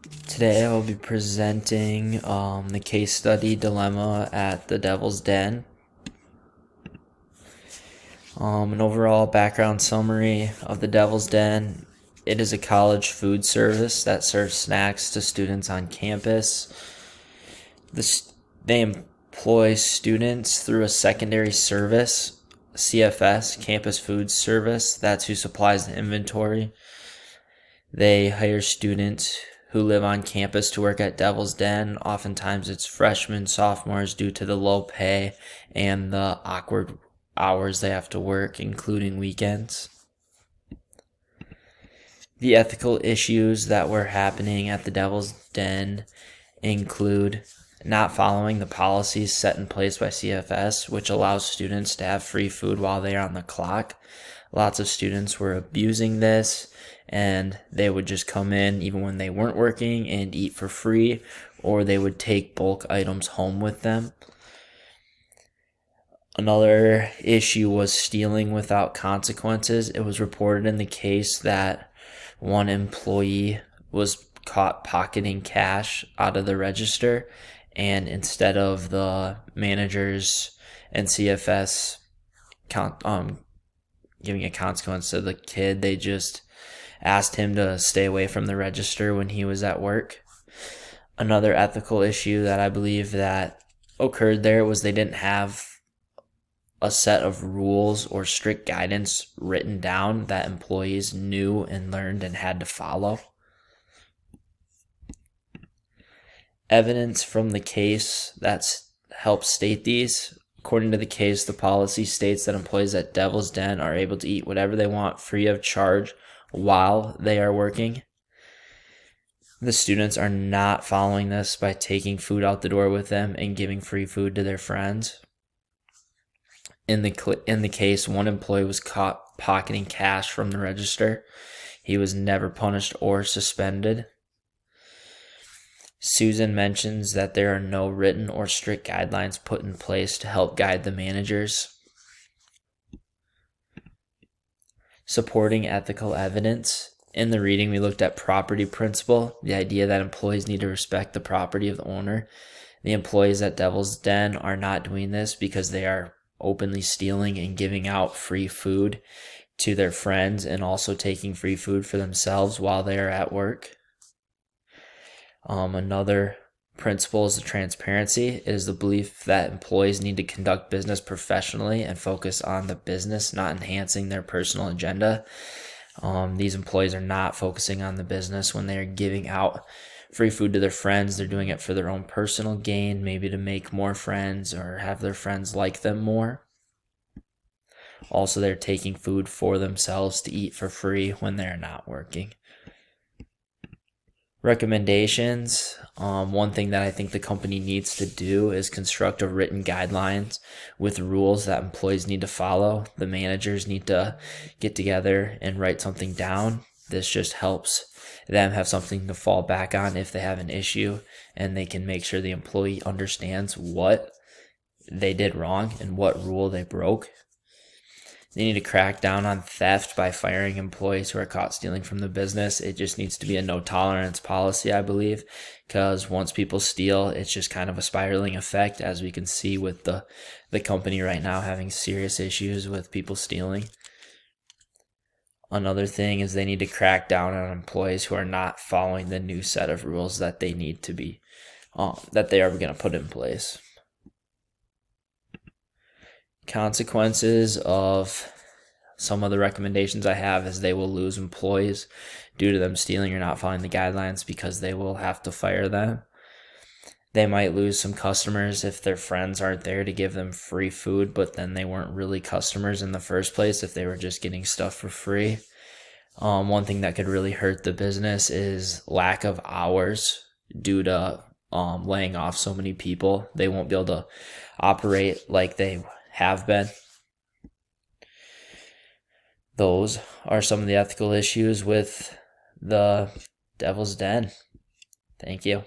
Today I will be presenting the case study dilemma at the Devil's Den. An overall background summary of the Devil's Den. It is a college food service that serves snacks to students on campus. They employ students through a secondary service, CFS, Campus Food Service. That's who supplies the inventory. They hire students who live on campus to work at Devil's Den. Oftentimes it's freshmen, sophomores, due to the low pay and the awkward hours they have to work, including weekends. The ethical issues that were happening at the Devil's Den include not following the policies set in place by CFS, which allows students to have free food while they are on the clock. Lots of students were abusing this, and they would just come in even when they weren't working and eat for free, or they would take bulk items home with them. Another issue was stealing without consequences. It was reported in the case that one employee was caught pocketing cash out of the register, and instead of the managers and CFS giving a consequence to the kid, they just asked him to stay away from the register when he was at work. Another ethical issue that I believe that occurred there was they didn't have a set of rules or strict guidance written down that employees knew and learned and had to follow. Evidence from the case that helps state these. According to the case, the policy states that employees at Devil's Den are able to eat whatever they want free of charge while they are working. The students are not following this by taking food out the door with them and giving free food to their friends. In the case, one employee was caught pocketing cash from the register. He was never punished or suspended. Susan mentions that there are no written or strict guidelines put in place to help guide the managers. Supporting ethical evidence. In the reading, we looked at property principle, the idea that employees need to respect the property of the owner. The employees at Devil's Den are not doing this because they are openly stealing and giving out free food to their friends and also taking free food for themselves while they are at work. Another principle is the transparency. It is the belief that employees need to conduct business professionally and focus on the business, not enhancing their personal agenda. These employees are not focusing on the business when they are giving out free food to their friends. They're doing it for their own personal gain, maybe to make more friends or have their friends like them more. Also, they're taking food for themselves to eat for free when they're not working. Recommendations. One thing that I think the company needs to do is construct a written guidelines with rules that employees need to follow. The managers need to get together and write something down. This just helps them have something to fall back on if they have an issue, and they can make sure the employee understands what they did wrong and what rule they broke. They need to crack down on theft by firing employees who are caught stealing from the business. It just needs to be a no tolerance policy, I believe, because once people steal, it's just kind of a spiraling effect, as we can see with the company right now having serious issues with people stealing. Another thing is they need to crack down on employees who are not following the new set of rules that they need to be, that they are going to put in place. Consequences of some of the recommendations I have is they will lose employees due to them stealing or not following the guidelines because they will have to fire them. They might lose some customers if their friends aren't there to give them free food, but then they weren't really customers in the first place if they were just getting stuff for free. One thing that could really hurt the business is lack of hours due to laying off so many people. They won't be able to operate like they have been. Those are some of the ethical issues with the Devil's Den. Thank you.